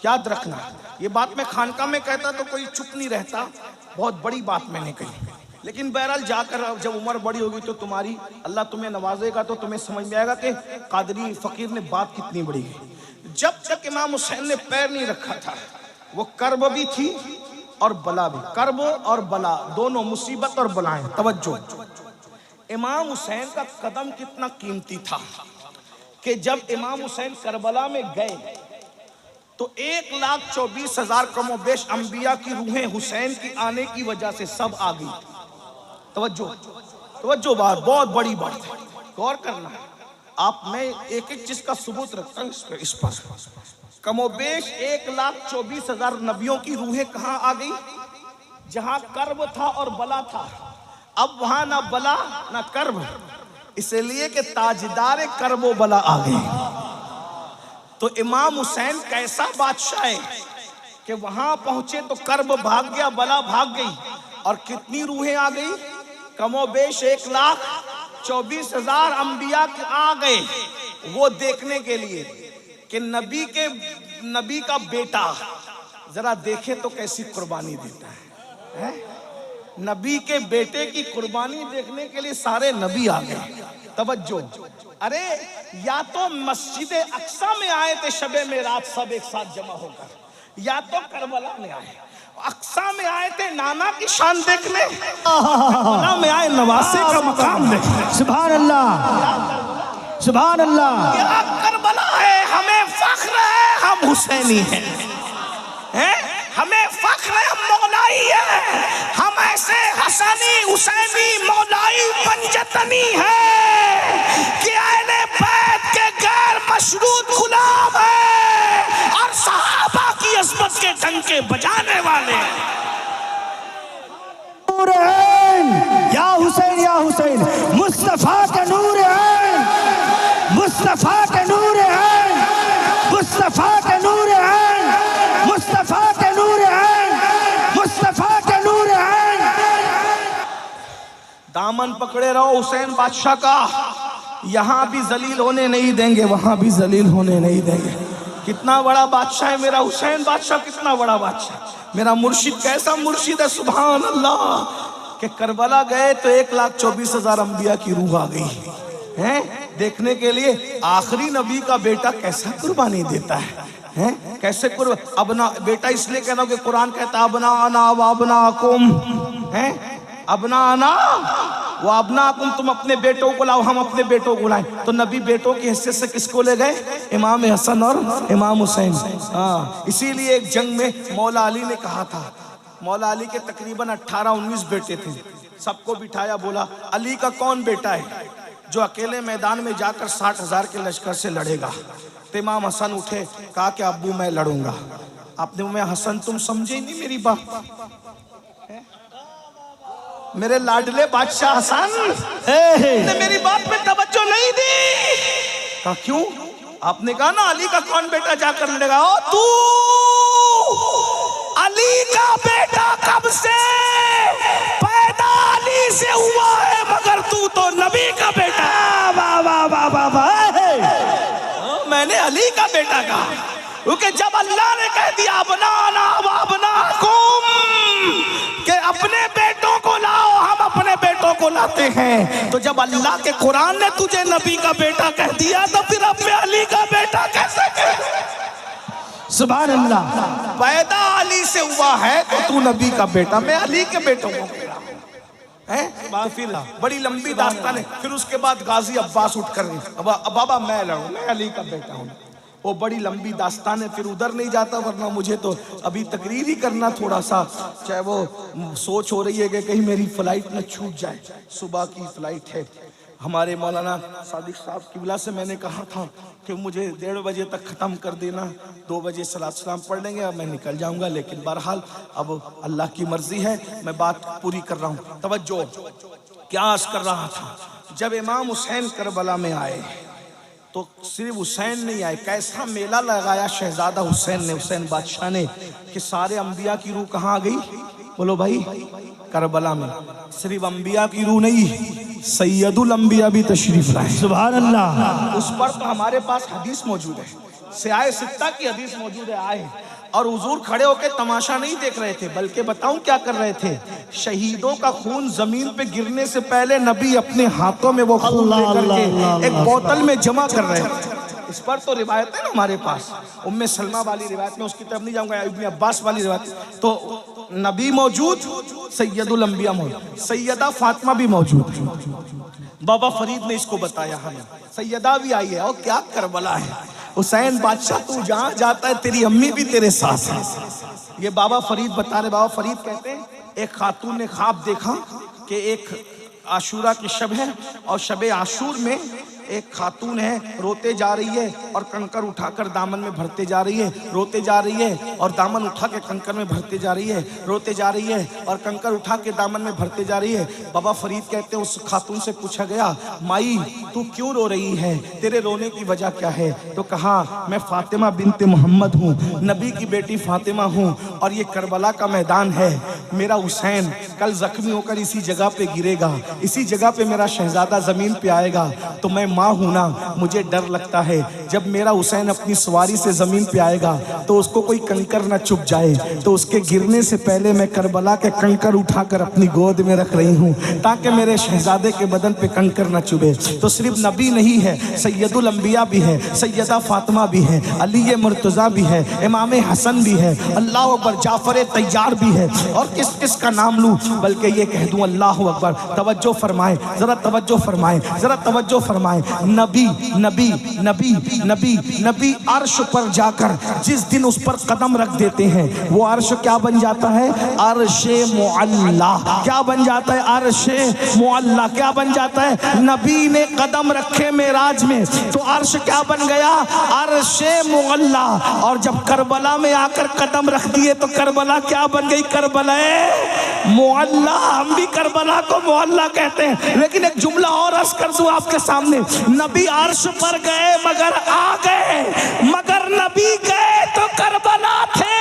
याद रखना। ये बात मैं खानका में कहता तो कोई चुप नहीं रहता, बहुत बड़ी बात मैंने कही। लेकिन बहरहाल जाकर जब उम्र बड़ी होगी तो तुम्हारी अल्लाह तुम्हें नवाजेगा तो तुम्हें समझ में आएगा कि कादरी फकीर ने बात कितनी बड़ी है। जब तक इमाम हुसैन ने पैर नहीं रखा था वो कर्ब भी थी और बला भी। कर्ब और बला दोनों, मुसीबत और बलाएं। तवज्जो, इमाम हुसैन का कदम कितना कीमती था कि जब इमाम हुसैन करबला में गए तो 1,24,000 कमोबेश अंबिया की रूहें हुसैन की आने की वजह से सब आ गई। तवज्जो तवज्जो, बात बहुत बड़ी बात है, गौर करना। आप मैं एक एक चीज का सबूत रखता हूँ इस पर। कमोबेश 1,24,000 नबियों की रूहें कहाँ आ गई? जहां कर्ब था और बला था। अब वहां ना बला ना कर्ब, इसलिए कि ताजदार कर्ब बला आ गए। तो इमाम हुसैन कैसा बादशाह है कि वहां पहुंचे तो कर्ब भाग गया, बला भाग गई, और कितनी रूहें आ गई? कमोबेश 1,24,000 अंबिया आ गए वो देखने के लिए कि नबी का बेटा जरा देखे तो कैसी कुर्बानी देता है। नबी के बेटे की कुर्बानी देखने के लिए सारे नबी आ गए। तवज्जो, अरे या तो मस्जिद अक्सा में आए थे शबे मेराज सब एक साथ जमा होकर, या तो करबला में आए। अक्सा में आए थे नाना की शान देखने, करबला में आए नवासे का मकाम देखने। सुभान अल्लाह, सुभान अल्लाह। क्या करबला है, हमें फख्र है हम हुसैनी हैं, हमें फख्र है हम मौलाई है, हम ऐसे हसनी हुसैनी मौलाई पंजतनी है कि अहले बैत के गैर मशरूत गुलाम है और सहाबा की अज़मत के डंके बजाने वाले। नूर है या हुसैन, या हुसैन, मुस्तफा के नूर है, मुस्तफा के नूर है, मुस्तफा के नूर है, मुस्तफा के नूर है, मुस्तफा के नूर है। दामन पकड़े रहो हुसैन बादशाह का, यहां भी जलील होने नहीं देंगे, वहां भी जलील होने नहीं देंगे। कितना बड़ा बादशाह है मेरा हुसैन बादशाह, कितना बड़ा बादशाह। मेरा मुर्शिद कैसा मुर्शिद है, सुभान अल्लाह। कि करबला गए तो 1,24,000 अंबिया की रूह आ गई है देखने के लिए आखिरी नबी का बेटा कैसा कुर्बानी देता है, कैसे अपना बेटा इसलिए कह रहा हूं कि कुरान कहता है अबना आना व अबना कुम, है अबना आना वो अबना कुम, तुम अपने बेटों को लाओ हम अपने बेटों को लाएं। तो नबी बेटों की हैसियत से किसको ले गए? इमाम हसन और इमाम हुसैन। हाँ, इसीलिए एक जंग में मौला अली ने कहा था, मौला अली के तकरीबन 18-19 बेटे थे, सबको बिठाया, बोला अली का कौन बेटा है जो अकेले मैदान में जाकर 60,000 के लश्कर से लड़ेगा? तो इमाम हसन उठे, कहा कि अब्बू मैं लड़ूंगा। आपने मैं हसन तुम समझे नहीं मेरी बात, मेरे लाडले बादशाह हसन ने मेरी बात पे तवज्जो नहीं दी। कहा क्यों? आपने कहा ना अली का कौन बेटा जाकर लड़ेगा। ओ तू अली का बेटा कब से पैदा अली से हुआ है, मगर तू तो नबी का बेटा। वाह वाह वाह वाह वाह। मैंने अली का बेटा कहा क्योंकि जब अल्लाह ने कह दिया बनाना वबनाकुम के अपने बेटों को लाओ, हम अपने बेटों को लाते हैं, तो जब अल्लाह के कुरान ने तुझे नबी का बेटा कह दिया तो फिर अब मैं अली का बेटा कैसे कह? सुभान अल्लाह। पैदा अली से हुआ है तो तू नबी का बेटा, मैं अली के बेटों को है। तो फिर बड़ी लंबी दास्तान है। फिर उसके बाद गाजी अब्बास उठ कर बाबा मैं लड़ूं, मैं अली का बेटा हूँ। वो बड़ी लंबी दास्तान है, फिर उधर नहीं जाता, वरना मुझे तो अभी तकरीर ही करना थोड़ा सा, चाहे वो सोच हो रही है कि कहीं मेरी फ्लाइट न छूट जाए। सुबह की फ्लाइट है। हमारे मौलाना सादिक साहब किबला से मैंने कहा था कि मुझे 1:30 बजे तक ख़त्म कर देना, 2 बजे सलात सलाम पढ़ लेंगे, अब मैं निकल जाऊंगा। लेकिन बहरहाल अब अल्लाह की मर्जी है, मैं बात पूरी कर रहा हूँ। तवज्जो, क्या अर्ज़ कर रहा था, जब इमाम हुसैन करबला में आए तो सिर्फ हुसैन नहीं आए, कैसा मेला लगाया शहजादा हुसैन ने, हुसैन बादशाह ने, कि सारे अंबिया की रूह कहाँ आ गई? बोलो भाई, करबला में। सिर्फ अंबिया की रूह नहीं, सैयदुल अंबिया भी तशरीफ लाए। सुभान अल्लाह। उस पर तो हमारे पास हदीस मौजूद है। सियाए सित्ता की हदीस मौजूद है, आए और हुजूर खड़े होकर तमाशा नहीं देख रहे थे, बल्कि बताऊं क्या कर रहे थे? शहीदों का खून जमीन पे गिरने से पहले नबी अपने हाथों में वो खून लेकर के एक बोतल में जमा कर रहे थे। इस पर तो रिवायत है ना हमारे पास, उम्मे सलमा वाली रिवायत में, उसकी तरफ नहीं जाऊंगा, इब्ने अब्बास वाली रिवायत। तो नबी मौजूद, सैयदुल अंबिया मौजूद, सैयदा फातिमा भी मौजूद। बाबा फरीद ने इसको बताया हमें, सैयदा भी आई है। और क्या करबला है, हुसैन बादशाह तू जहां जाता है तेरी अम्मी भी तेरे साथ है। ये बाबा फरीद बता रहे। बाबा फरीद कहते हैं एक खातून ने ख्वाब देखा कि एक आशूरा की शब है और शबे आशूर में एक खातून है, रोते जा रही है और कंकर उठाकर दामन में भरते जा रही है, रोते जा रही है और दामन उठा के कंकर में भरते जा रही है, रोते जा रही है और कंकर उठा के दामन में भरते जा रही है। बाबा फरीद कहते हैं उस खातून से पूछा गया, माई तू क्यों रो रही है, तेरे रोने की वजह क्या है? तो कहा, मैं फातिमा बिनते मोहम्मद हूँ, नबी की बेटी फातिमा हूँ और ये करबला का मैदान है। मेरा हुसैन कल जख्मी होकर इसी जगह पे गिरेगा, इसी जगह पे मेरा शहजादा जमीन पे आएगा। तो मैं माँ हूं ना, मुझे डर लगता है जब मेरा हुसैन अपनी सवारी से जमीन पे आएगा तो उसको कोई कंकर ना चुभ जाए, तो उसके गिरने से पहले मैं करबला के कंकर उठाकर अपनी गोद में रख रही हूँ ताकि मेरे शहजादे के बदन पे कंकर ना चुभे। तो सिर्फ नबी नहीं है, सैयदुल अंबिया भी है, सैयदा फातिमा भी है, अली मुर्तजा भी है, इमाम हसन भी है, अल्लाह अकबर, जाफर तैयार भी है। और किस किस का नाम लूं, बल्कि ये कह दूं अल्लाह अकबर। तवज्जो फरमाएं, जरा तवज्जो फरमाएं, जरा तवज्जो फरमाएं। नबी नबी नबी नबी नबी अर्श पर जाकर जिस दिन उस पर कदम रख देते हैं वो अर्श क्या बन जाता है? अर्शे मुअल्ला। क्या बन जाता है? अर्शे मुअल्ला। क्या बन जाता है? नबी ने कदम रखे मेराज में तो अर्श क्या बन गया? अर्शे मुअल्ला। और जब करबला में आकर कदम रख दिए तो करबला क्या बन गई? करबला मुअल्ला। हम भी करबला को मुअल्ला कहते हैं। लेकिन एक जुमला और अर्ज कर दूं आपके सामने, नबी अर्श पर गए मगर आ गए, मगर नबी गए तो करबला थे।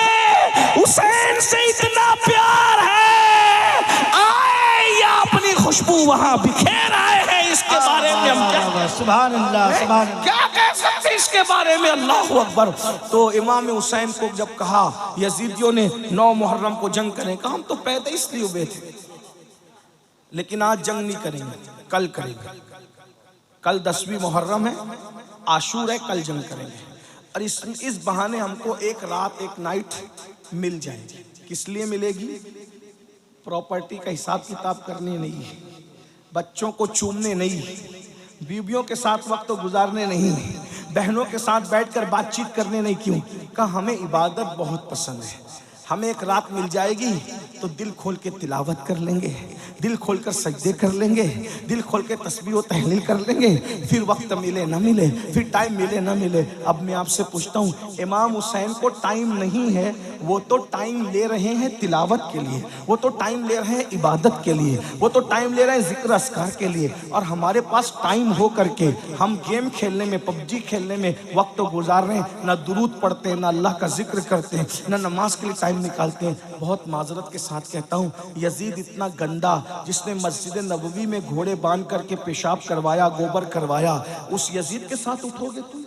हुसैन से इतना प्यार है, आए या अपनी खुशबू वहां बिखेर आए हैं। इसके बारे में हम क्या, सुभान अल्लाह, सुभान क्या कह सकते इसके बारे में? अल्लाह अकबर। तो इमाम हुसैन को जब कहा यजीदियों ने 9 मुहर्रम को जंग करें, कहा हम तो पैदा इसलिए हुए थे, लेकिन आज जंग नहीं करेंगे, कल करेंगे। कल 10वीं मुहर्रम है, आशूर है, कल जंग करेंगे। और इस बहाने हमको एक रात एक नाइट मिल जाएगी। किस लिए मिलेगी? प्रॉपर्टी का हिसाब किताब करने नहीं, बच्चों को चूमने नहीं, बीवियों के साथ वक्त गुजारने नहीं, बहनों के साथ बैठकर बातचीत करने नहीं। क्यों? कहा हमें इबादत बहुत पसंद है, हमें एक रात मिल जाएगी तो दिल खोल के तिलावत कर लेंगे, दिल खोल कर सजदे कर लेंगे, दिल खोल के तस्बीह और तहलील कर लेंगे। फिर वक्त मिले ना मिले, फिर टाइम मिले ना मिले। अब मैं आपसे पूछता हूँ, इमाम हुसैन को टाइम नहीं है, वो तो टाइम ले रहे हैं तिलावत के लिए, वो तो टाइम ले रहे हैं इबादत के लिए, वो तो टाइम ले रहे हैं जिक्र अस्कार के लिए। और हमारे पास टाइम हो करके हम गेम खेलने में, पबजी खेलने में वक्त गुजार रहे हैं, ना दुरूद पढ़ते हैं, ना अल्लाह का जिक्र करते हैं, ना नमाज के लिए टाइम निकालते हैं। बहुत माजरत के साथ कहता हूँ, यजीद इतना गंदा जिसने मस्जिद नबवी में घोड़े बांध करके पेशाब करवाया, गोबर करवाया, उस यजीद के साथ उठोगे तुम?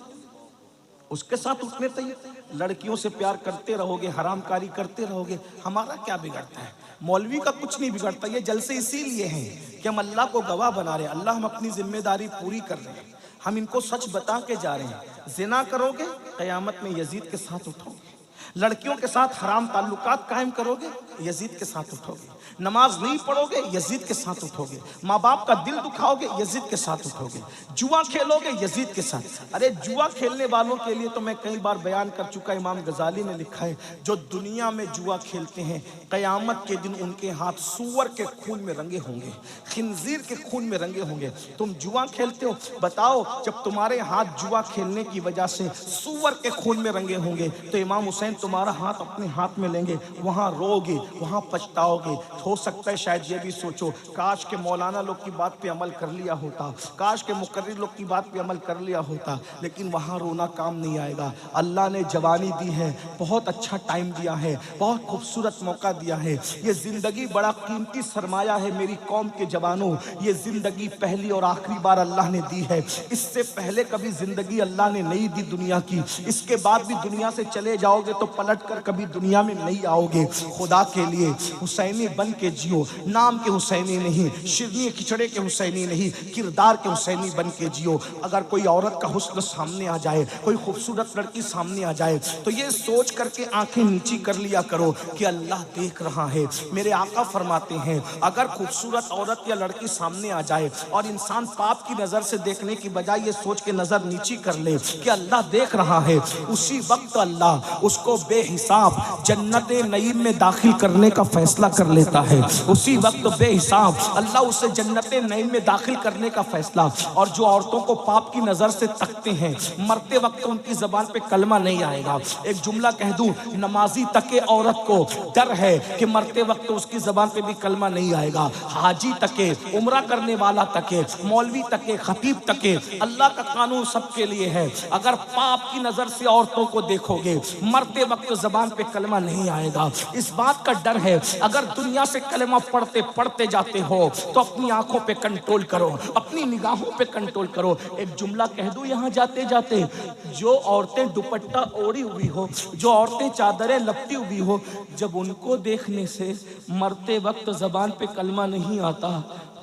उसके साथ उठने तैयार? लड़कियों से प्यार करते रहोगे, हरामकारी करते रहोगे, हमारा क्या बिगड़ता है? मौलवी का कुछ नहीं बिगड़ता। ये जलसे इसीलिए हैं कि हम अल्लाह को गवाह बना रहे हैं, अल्लाह हम अपनी जिम्मेदारी पूरी कर रहे हैं, हम इनको सच बता के जा रहे हैं। जिना करोगे क़यामत में यजीद के साथ उठोगे, लड़कियों के साथ हराम ताल्लुकात कायम करोगे, यजीद के साथ उठोगे, नमाज नहीं पढ़ोगे, यजीद के साथ उठोगे, माँ बाप का दिल दुखाओगे, यजीद के साथ उठोगे, जुआ खेलोगे, यजीद के साथ। अरे जुआ खेलने वालों के लिए तो मैं कई बार बयान कर चुका, इमाम गजाली ने लिखा है, जो दुनिया में जुआ खेलते हैं क़यामत के दिन उनके हाथ सूअर के खून में रंगे होंगे, खिंजीर के खून में रंगे होंगे। तुम जुआ खेलते हो, बताओ जब तुम्हारे हाथ जुआ खेलने की वजह से सूअर के खून में रंगे होंगे तो इमाम हुसैन तुम्हारा हाथ अपने हाथ में लेंगे, वहां रोगे, वहां पछताओगे। हो सकता है शायद ये भी सोचो, काश के मौलाना लोग की बात पे अमल कर लिया होता, काश के मुकर्रिर लोग की बात पे अमल कर लिया होता, लेकिन वहां रोना काम नहीं आएगा। अल्लाह ने जवानी दी है, बहुत अच्छा टाइम दिया है, बहुत खूबसूरत मौका दिया है। ये जिंदगी बड़ा कीमती सरमाया है मेरी कौम के जवानों। ये जिंदगी पहली और आखिरी बार अल्लाह ने दी है। इससे पहले कभी जिंदगी अल्लाह ने नहीं दी दुनिया की, इसके बाद भी दुनिया से चले जाओगे तो पलट कर कभी दुनिया में नहीं आओगे। खुदा के लिए हुसैनी बन के जियो, नाम के हुसैनी नहीं, शिरनी खिचड़े के हुसैनी नहीं, किरदार के हुसैनी बन के जियो। अगर कोई औरत का हुस्न सामने आ जाए, कोई खूबसूरत लड़की सामने आ जाए, तो ये सोच करके आंखें नीची कर लिया करो कि अल्लाह देख रहा है। मेरे आका फरमाते हैं, अगर खूबसूरत औरत या लड़की सामने आ जाए और इंसान पाप की नजर से देखने की बजाय ये सोच के नजर नीची कर ले कि अल्लाह देख रहा है, उसी वक्त अल्लाह उसको बेहिसाब जन्नत नईम में दाखिल करने का फैसला कर लेता है। उसी वक्त बेहिसाब अल्लाह उसे जन्नत नईम में दाखिल करने का फैसला। और जो औरतों को पाप की नजर से तकते हैं, मरते वक्त उनकी जबान पे कलमा नहीं आएगा। एक जुमला कह दूं, नमाजी तके औरत को डर है कि मरते वक्त उसकी जबान पे भी कलमा नहीं आएगा। हाजी तके, उम्रा करने वाला तके, मौलवी तके, खतीब तके, अल्लाह का कानून सबके लिए है। अगर पाप की नजर से औरतों को देखोगे, मरते वक्त जबान पे कलमा नहीं आएगा। इस बात का डर है, अगर दुनिया से कलमा पढ़ते पढ़ते जाते हो तो अपनी आंखों पे कंट्रोल करो, अपनी निगाहों पे कंट्रोल करो। एक जुमला कह दूं यहाँ जाते जाते, जो औरतें दुपट्टा ओढ़ी हुई हो, जो औरतें चादरें लपटी हुई हो, जब उनको देखने से मरते वक्त जबान पे कलमा नहीं आता,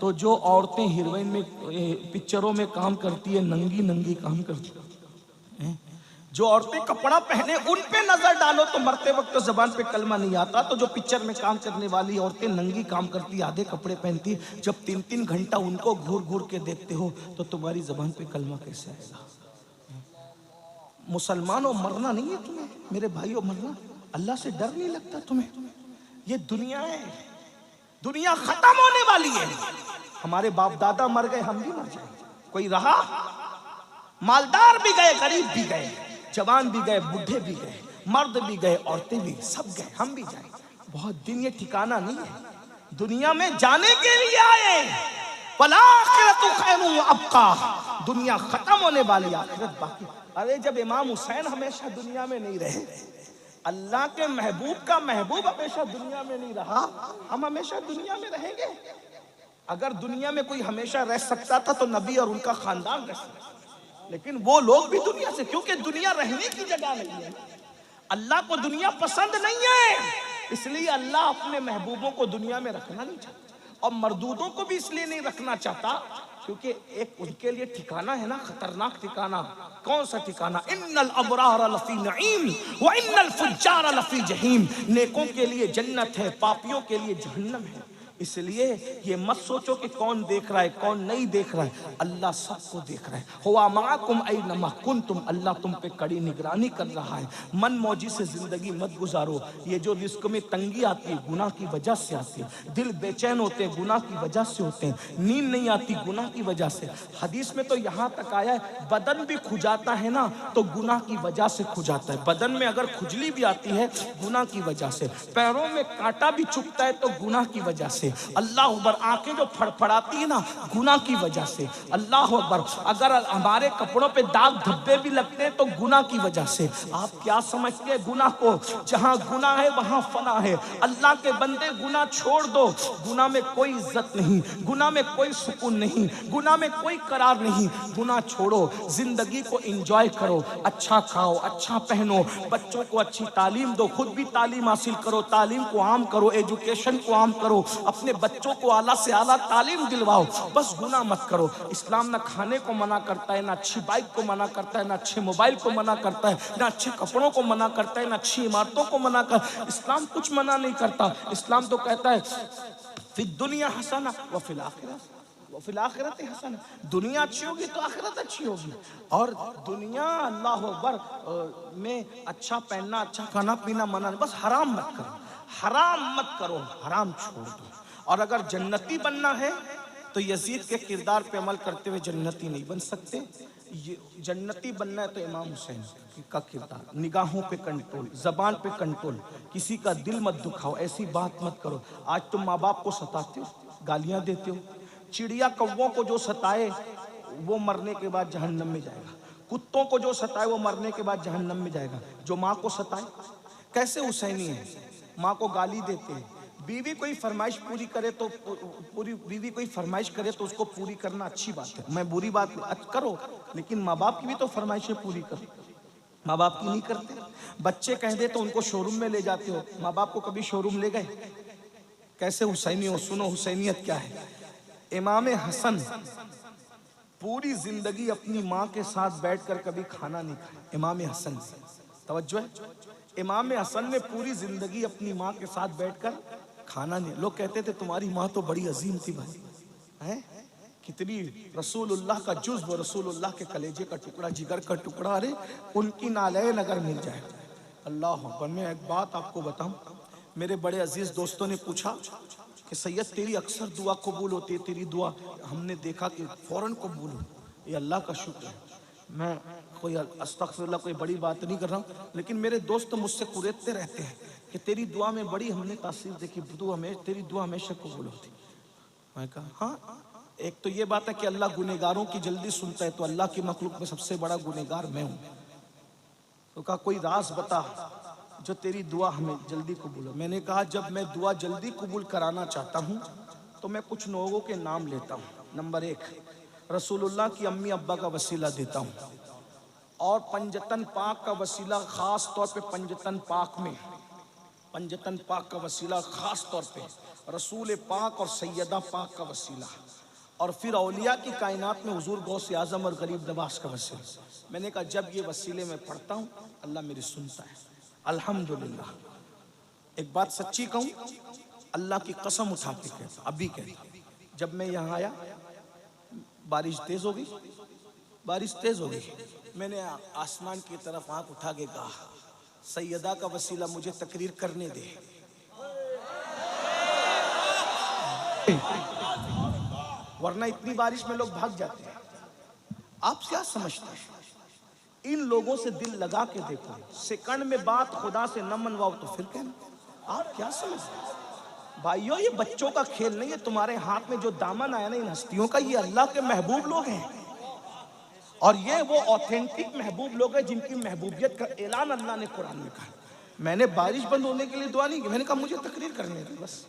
तो जो औरतें हीरोइन में पिक्चरों में काम करती है, नंगी नंगी काम करती है, जो औरतें कपड़ा पहने उन पे नजर डालो तो मरते वक्त जबान पे कलमा नहीं आता। तो जो पिक्चर में काम करने वाली औरतें नंगी काम करती, आधे कपड़े पहनती, जब 3-3 घंटा उनको घूर घूर के देखते हो तो तुम्हारी जबान पे कलमा कैसे आएगा? मुसलमानों, मरना नहीं है तुम्हें, मेरे भाइयों, मरना। अल्लाह से डर नहीं लगता तुम्हें? ये दुनिया है, दुनिया खत्म होने वाली है। हमारे बाप दादा मर गए, हम भी मर जाएंगे। कोई रहा? मालदार भी गए, गरीब भी गए, जवान भी गए, बूढ़े भी गए, मर्द भी गए, औरतें भी, सब गए, हम भी जाएंगे। बहुत दिन ये ठिकाना नहीं है। दुनिया में जाने के लिए आए, वलाखिरतु खैरुन व अबका। दुनिया खत्म होने वाली, आखिरत बाकी। अरे जब इमाम हुसैन हमेशा दुनिया में नहीं रहे, अल्लाह के महबूब का महबूब हमेशा दुनिया में नहीं रहा, हम हमेशा दुनिया में रहेंगे? अगर दुनिया में कोई हमेशा रह सकता था तो नबी और उनका खानदान रह सकता, लेकिन वो लोग भी दुनिया से, क्योंकि दुनिया रहने की जगह नहीं है। अल्लाह को दुनिया पसंद नहीं है, इसलिए अल्लाह अपने महबूबों को दुनिया में रखना नहीं चाहता, और मरदूदों को भी इसलिए नहीं रखना चाहता क्योंकि एक उनके लिए ठिकाना है ना, खतरनाक ठिकाना। कौन सा ठिकाना? इन्नल अबरार लफी नईम व इन्नल फुज्जार लफी जहीम। नेकों के लिए जन्नत है, पापियों के लिए जहन्नम है। इसलिए ये मत सोचो कि कौन देख रहा है कौन नहीं देख रहा है, अल्लाह सबको देख रहा है। हुआ माकुम ऐनमा कुंतुम, अल्लाह तुम पे कड़ी निगरानी कर रहा है। मन मौजी से जिंदगी मत गुजारो। ये जो रिस्क में तंगी आती है गुनाह की वजह से आती है, दिल बेचैन होते हैं गुनाह की वजह से होते हैं, नींद नहीं आती गुनाह की वजह से। हदीस में तो यहाँ तक आया है, बदन भी खुजाता है ना तो गुनाह की वजह से खुजाता है। बदन में अगर खुजली भी आती है गुनाह की वजह से, पैरों में कांटा भी चुभता है तो गुनाह की वजह से, अल्लाह अकबर, आंखें जो फड़फड़ाती है ना गुनाह की वजह से, अल्लाह अकबर, अगर हमारे कपड़ों पे दाग धब्बे भी लगते हैं तो गुनाह की वजह से। आप क्या समझते हैं गुनाह को? जहां गुनाह है वहां फना है। अल्लाह के बंदे गुनाह छोड़ दो, गुनाह में कोई इज्जत नहीं, गुनाह में कोई सुकून नहीं, गुनाह में कोई करार नहीं। गुनाह छोड़ो, जिंदगी को एंजॉय करो, अच्छा खाओ, अच्छा पहनो, बच्चों को अच्छी तालीम दो, खुद भी तालीम हासिल करो, तालीम को आम करो, एजुकेशन को आम करो, अपने बच्चों को आला से आला तालीम दिलवाओ, बस गुनाह मत करो। इस्लाम ना खाने को मना करता है, ना अच्छी बाइक को मना करता है, ना अच्छे मोबाइल को मना करता है, ना अच्छे कपड़ों को मना करता है, ना अच्छी इमारतों को मना कर। इस्लाम कुछ मना नहीं करता। इस्लाम तो कहता है फिद दुनिया हसना व फिल आखिरत हसना। दुनिया अच्छी होगी तो आखिरत अच्छी होगी। और दुनिया अल्लाह अकबर में अच्छा पहनना, अच्छा खाना पीना मना नहीं, बस हराम मत करो, हराम मत करो, हराम छोड़ दो। और अगर जन्नती बनना है तो यजीद के किरदार पे अमल करते हुए जन्नती नहीं बन सकते। ये जन्नती बनना है तो इमाम हुसैन का किरदार, निगाहों पे कंट्रोल, जबान पे कंट्रोल, किसी का दिल मत दुखाओ, ऐसी बात मत करो। आज तुम माँ बाप को सताते हो, गालियां देते हो। चिड़िया कौवों को जो सताए वो मरने के बाद जहन्नम में जाएगा, कुत्तों को जो सताए वो मरने के बाद जहन्नम में जाएगा। जो माँ को सताए, कैसे हुसैनी है, माँ को गाली देते हैं। बीवी कोई फरमाइश पूरी करे तो बीवी कोई फरमाइश करे तो उसको पूरी करना अच्छी बात है, मैं बुरी बात करो, लेकिन माँ बाप की भी तो फरमाइशें पूरी करो। माँ बाप की नहीं करते। बच्चे कह दे तो उनको शोरूम में ले जाते हो, माँ बाप को कभी शोरूम ले गए? कैसे हुसैनी हो? सुनो हुसैनियत क्या है। इमाम हसन पूरी जिंदगी अपनी माँ के साथ बैठकर कभी खाना नहीं खाया। इमाम हसन, तवज्जो है, इमाम हसन ने पूरी जिंदगी अपनी माँ के साथ बैठकर खाना नहीं। लोग कहते थे तुम्हारी माँ तो बड़ी अजीम थी भाई, हैं कितनी रसूलुल्लाह का जुज़्व, रसूलुल्लाह के कलेजे का टुकड़ा, जिगर का टुकड़ा, अरे उनकी नालैन अगर मिल जाए। अल्लाह अकबर। मैं एक बात आपको बताऊं, मेरे बड़े अजीज दोस्तों ने पूछा कि सैयद तेरी अक्सर दुआ कबूल होती है, तेरी दुआ हमने देखा कि फौरन कबूल हो। ये अल्लाह का शुक्र है। मैं कोई अस्तगफिरुल्लाह कोई बड़ी बात नहीं कर रहा हूँ, लेकिन मेरे दोस्त मुझसे कुरेदते रहते हैं कि तेरी दुआ में बड़ी हमने तासीर देखी, तेरी दुआ हमेशा कबूल होती। मैं कहा हाँ, एक तो ये बात है कि अल्लाह गुनेगारों की जल्दी सुनता है, तो अल्लाह की मखलूक में सबसे बड़ा गुनेगार मैं हूँ। तो कहा कोई राज बता जो तेरी दुआ हमें जल्दी कबूल हो। मैंने कहा जब मैं दुआ जल्दी कबूल कराना चाहता हूँ तो मैं कुछ लोगों के नाम लेता हूँ। नंबर 1, रसूलुल्लाह की अम्मी अब्बा का वसीला देता हूँ, और पंजतन पाक का वसीला ख़ास तौर पे पंजतन पाक में, पंजतन पाक का वसीला ख़ास तौर पे रसूल पाक और सैयदा पाक का वसीला, और फिर औलिया की कायनात में हुजूर गौसे आज़म और गरीब नवाज का वसीला। मैंने कहा जब ये वसीले में पढ़ता हूँ अल्लाह मेरी सुनता है, अल्हम्दुलिल्लाह। एक बात सच्ची कहूँ, अल्लाह की कसम उठा के कहता, अभी कहता, जब मैं यहाँ आया बारिश तेज हो गई, बारिश तेज हो गई। मैंने आसमान की तरफ आंख उठा के कहा सैयदा का वसीला मुझे तकरीर करने दे। वरना इतनी बारिश में लोग भाग जाते हैं। आप क्या समझते हैं? इन लोगों से दिल लगा के देखो, सेकंड में बात खुदा से न मनवाओ तो फिर कहना। आप क्या समझते हैं? भाइयों ये बच्चों का खेल नहीं है। तुम्हारे हाथ में जो दामन आया ना इन हस्तियों का, ये अल्लाह के महबूब लोग हैं, और ये वो ऑथेंटिक महबूब लोग हैं जिनकी महबूबियत का ऐलान अल्लाह ने कुरान में कहा। मैंने बारिश बंद होने के लिए दुआ नहीं की, मैंने कहा मुझे तकरीर करने दे, बस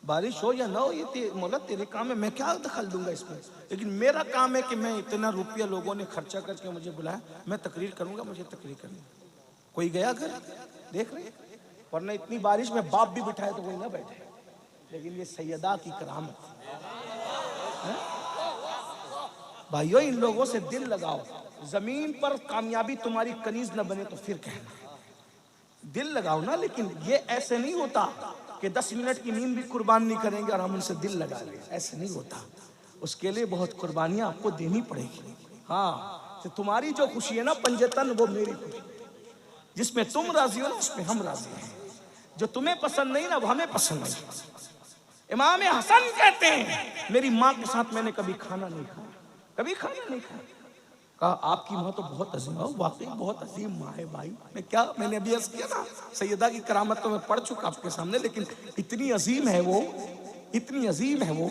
बारिश हो या ना हो ये मौला तेरे काम है, मैं क्या दखल दूंगा इसमें। लेकिन मेरा काम है कि मैं इतना रुपया लोगों ने खर्चा करके मुझे बुलाया, मैं तकरीर करूंगा, मुझे तकरीर करनी। कोई गया घर देख रहे, वरना इतनी बारिश में बाप भी बिठाए तो कोई ना बैठे। लेकिन ये सैयदा की करामत है। भाइयों इन लोगों से दिल लगाओ। जमीन पर कामयाबी तुम्हारी कनीज न बने तो फिर कहना, दिल लगाओ ना। लेकिन ये ऐसे नहीं होता कि 10 मिनट की नींद भी कुर्बान नहीं करेंगे और हम उनसे दिल लगा लें, ऐसे नहीं होता। उसके लिए बहुत कुर्बानियां आपको देनी पड़ेगी। हाँ, तो तुम्हारी जो खुशी है ना पंजतन, वो मेरी खुशी। जिसमें तुम राजी हो ना उसमें हम राजी हैं। जो तुम्हें पसंद नहीं ना वो हमें पसंद नहीं। इमाम हसन कहते हैं मेरी माँ के साथ मैंने कभी खाना नहीं खाया, कभी खाना नहीं खाया। कहा आपकी माँ तो बहुत अजीम है। वाकई बहुत अजीम माँ है भाई। मैंने अभी अर्ज किया ना सैयदा की करामत तो मैं पढ़ चुका आपके सामने, लेकिन इतनी अजीम है वो, इतनी अजीम है वो,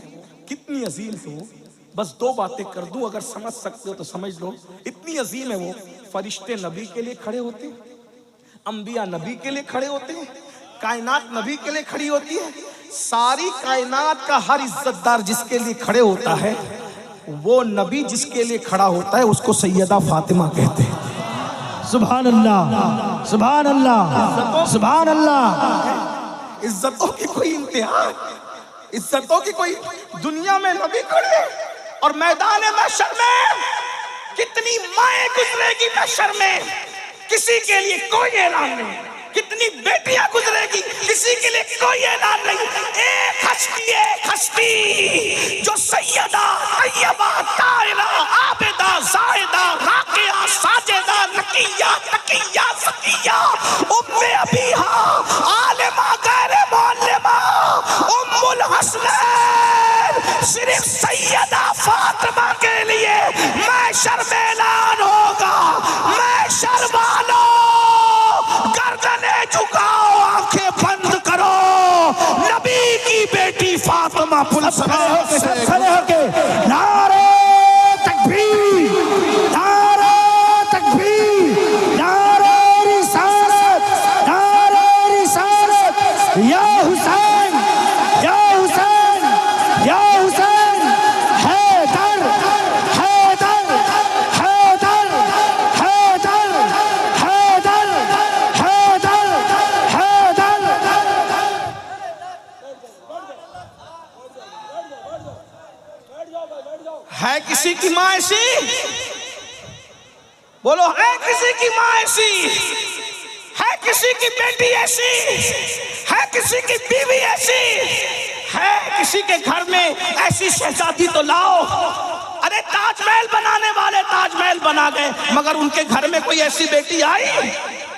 कितनी अजीम है वो। बस 2 बातें कर दूं, अगर समझ सकते हो तो समझ लो। इतनी अजीम है वो, फरिश्ते नबी के लिए खड़े होते हैं, अंबिया नबी के लिए खड़े होते हैं, कायनात नबी के लिए खड़ी होती है। सारी कायनात का हर इज्जतदार जिसके लिए खड़े होता है, वो नबी जिसके लिए खड़ा होता है उसको सैयदा फातिमा कहते हैं। सुभान अल्लाह, सुभान अल्लाह, सुभान अल्लाह। इज्जतों की कोई इंतहा, इज्जतों की कोई, दुनिया में नबी खड़े और मैदान महशर में कितनी माएं गुजरेगी महशर में, किसी के लिए कोई ऐलान नहीं। कितनी बेटियां गुजरेगी, किसी के लिए कोई ऐलान नहीं। एक हस्ती जो सैयदा तैयबा ताहिरा आबिदा जाहिदा राकिया साजिदा नकिया तकिया ज़किया उम्मे अबीहा आलिमा गैर मुअल्लिमा उम्मुल हसनैन, सिर्फ सैयदा फातिमा के लिए महशर में ऐलान जमा पुल सब खड़े होके नारे तकबीर, नारे तकबीर, नारे रिसालत, नारे रिसालत। या हुसैन, या हुसैन, या हुसैन, हैदर, हैदर, हैदर, हैदर, हैदर, हैदर, हैदर। है किसी की माँ ऐसी? बोलो, है किसी की माँ ऐसी? है किसी की बेटी ऐसी? है किसी की बीवी ऐसी? है किसी के घर में ऐसी शहजादी तो लाओ। अरे ताजमहल बनाने वाले ताजमहल बना गए, मगर उनके घर में कोई ऐसी बेटी आई?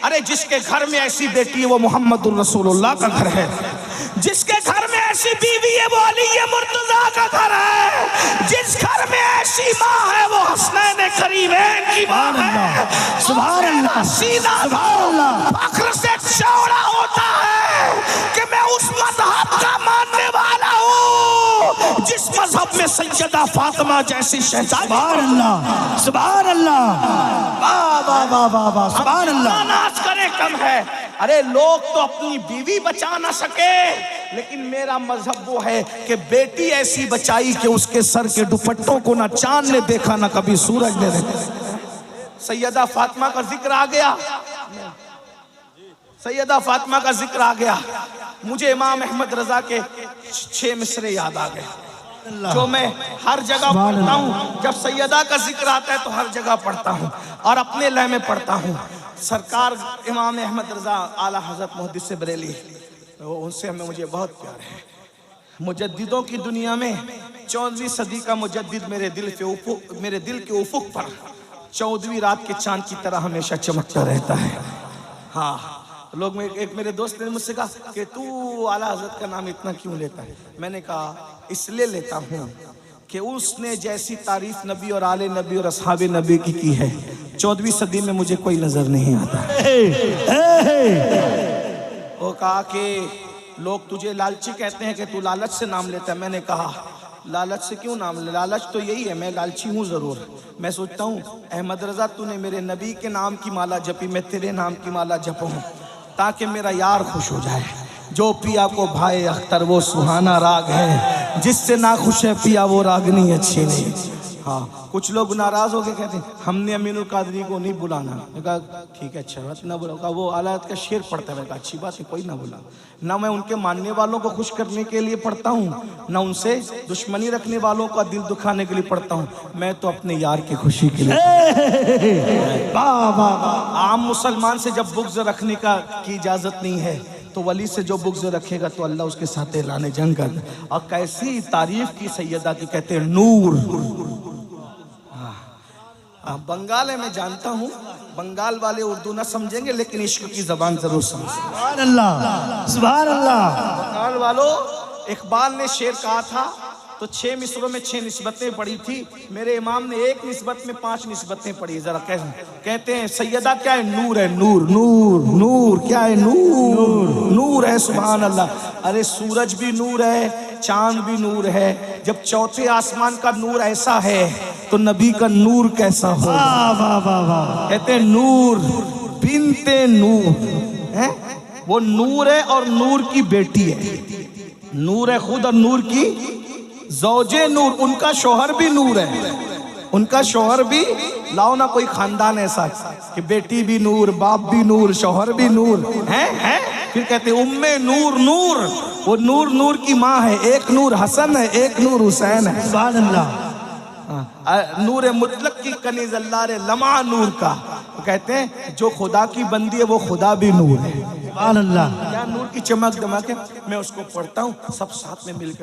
अरे जिसके घर में ऐसी बेटी है वो मोहम्मदुर रसूलुल्लाह का घर है। जिसके घर में ऐसी बीवी है वो अली मुर्तजा का घर है। जिस घर में ऐसी माँ है वो हसनैन करीमैन की माँ है। सुभान अल्लाह, सीना सुभान अल्लाह। फख्र से चौड़ा होता है कि मैं उस मजहब का मानने वाला हूँ जिस मजहब में सैयदा फातिमा जैसी शहजादी। सुभान अल्लाह, सुभान अल्लाह, वाह वाह वाह वाह वाह, सुभान अल्लाह। नाच करे कम है। अरे लोग तो अपनी बीवी बचा ना सके, लेकिन मेरा मजहब वो है कि बेटी ऐसी बचाई कि उसके सर के दुपट्टों को ना चांद ने देखा ना कभी सूरज ने देखा। सैयदा फातिमा का जिक्र आ गया, सैयदा फातिमा का जिक्र आ गया। मुझे इमाम अहमद रजा के 6 मिसरे याद आ गए जो मैं हर जगह पढ़ता हूँ। जब सैयदा का जिक्र आता है तो हर जगह पढ़ता हूँ और अपने लय में पढ़ता हूँ। सरकार इमाम अहमद रजा आला हजरत मुहद्दिस बरेली, उनसे हमें मुझे बहुत प्यार है। मुजद्दिदों की दुनिया में 14वीं सदी का मुजद्दिद मेरे दिल के उफुक पर 14वीं रात के चांद की तरह हमेशा चमकता रहता है। हाँ, लोग एक मेरे दोस्त ने मुझसे कहा कि तू आला हजरत का नाम इतना क्यों लेता है? मैंने कहा इसलिए लेता हूँ कि उसने जैसी तारीफ नबी और आले नबी और असहाबे नबी की है 14वीं सदी में मुझे कोई नजर नहीं आता। वो कहा कि लोग तुझे लालची कहते हैं कि तू लालच से नाम लेता है। मैंने कहा लालच से क्यों नाम ले? लालच तो यही है, मैं लालची हूँ जरूर। मैं सोचता हूँ अहमद रजा तूने मेरे नबी के नाम की माला जपी, मैं तेरे नाम की माला जपूं ताकि मेरा यार खुश हो जाए। जो पिया को भाई अख्तर वो सुहाना राग है, जिससे ना खुश है पिया वो रागनी अच्छी नहीं। हाँ, कुछ लोग नाराज हो गए, कहते हैं हमने अमीनुल कादरी को नहीं बुलाना। मैं कहा ठीक है, अच्छा बात ना बुला। वो आला का शेर पढ़ता है। मैं कहा अच्छी बात है, कोई ना बुला। ना मैं उनके मानने वालों को खुश करने के लिए पढ़ता हूँ, ना उनसे दुश्मनी रखने वालों का दिल दुखाने के लिए पढ़ता हूँ। मैं तो अपने यार की खुशी के लिए। आम मुसलमान से जब बुग़्ज़ रखने की इजाजत नहीं है तो वली से जो बुग़्ज़ रखेगा तो अल्लाह उसके साथ ऐलान जंग कर। और कैसी तारीफ की सैयदा की, कहते हैं नूर। बंगाल है, मैं जानता हूँ बंगाल वाले उर्दू ना समझेंगे, लेकिन इश्क की जबान जरूर समझेंगे। सुभान अल्लाह, सुभान अल्लाह। बंगाल वालों, इकबाल ने शेर कहा था तो 6 मिसरों में 6 निस्बतें पढ़ी थी। मेरे इमाम ने 1 निस्बत में 5 निस्बतें पढ़ी। जरा कहते हैं सैयदा क्या है? नूर है, नूर। नूर नूर क्या है? नूर नूर है। सुभान अल्लाह। अरे सूरज भी नूर है, चांद भी नूर है। जब चौथे आसमान का नूर ऐसा है तो नबी का नूर कैसा हो? कहते हैं नूर बिनते नूर है, वो नूर है और नूर की बेटी है। नूर है खुद और नूर की ज़ौजे नूर। उनका शौहर भी नूर है, उनका शौहर भी। लाओ ना कोई खानदान ऐसा कि बेटी भी नूर, बाप भी नूर, शौहर भी नूर है। फिर कहते उम्मे नूर नूर, वो नूर नूर की माँ है। एक नूर हसन है, एक नूर हुसैन है। सुभान अल्लाह। नूर मुतलक की कनीज़ अल्लाह रे लम्हा नूर का। वो कहते हैं जो खुदा की बंदी है वो खुदा भी नूर है। सुभान अल्लाह। क्या नूर की चमक दमक है। मैं उसको पढ़ता हूँ, सब साथ में मिलकर